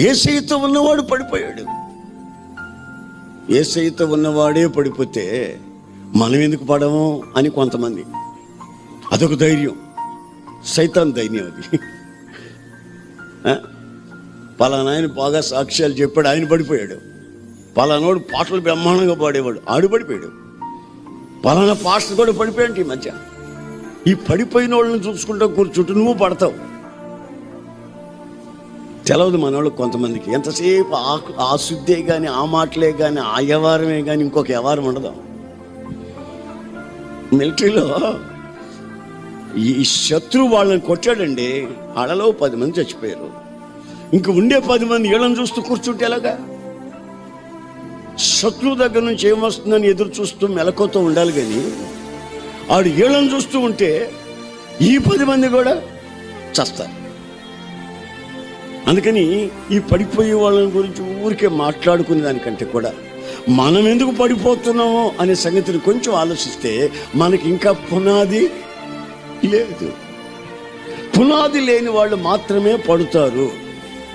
యేసయ్యతో ఉన్నవాడు పడిపోయాడు. యేసయ్యతో ఉన్నవాడే పడిపోతే మనం ఎందుకు పడము అని కొంతమంది, అదొక ధైర్యం, సైతాన్ ధైర్యం అది. పలానా ఆయన బాగా సాక్ష్యాలు చెప్పాడు, ఆయన పడిపోయాడు. పలానాడు పాటలు బ్రహ్మాండంగా పాడేవాడు, ఆడు పడిపోయాడు. పలానా పాస్టర్ కూడా పడిపోయాడు. ఈ మధ్య ఈ పడిపోయిన వాళ్ళని చూసుకుంటూ కూర్చుంటూ నువ్వు పడతావు. తెలవదు మనోళ్ళకి కొంతమందికి, ఎంతసేపు ఆ శుద్ధే కానీ, ఆ మాటలే కానీ, ఆ వ్యవహారమే కానీ, ఇంకొక వ్యవహారం ఉండదు. మిలిటరీలో ఈ శత్రువు వాళ్ళని కొట్టాడండి, ఆడలో 10 మంది చచ్చిపోయారు. ఇంక ఉండే 10 మంది వీళ్ళని చూస్తూ కూర్చుంటే ఎలాగా? శత్రువు దగ్గర నుంచి ఏమొస్తుందని ఎదురు చూస్తూ మెలకువతో ఉండాలి. కానీ ఆడు వీళ్ళని చూస్తూ ఉంటే ఈ 10 మంది కూడా చస్తారు. అందుకని ఈ పడిపోయే వాళ్ళని గురించి ఊరికే మాట్లాడుకునే దానికంటే కూడా మనం ఎందుకు పడిపోతున్నామో అనే సంగతిని కొంచెం ఆలోచిస్తే మనకి ఇంకా పునాది లేదు. పునాది లేని వాళ్ళు మాత్రమే పడుతారు.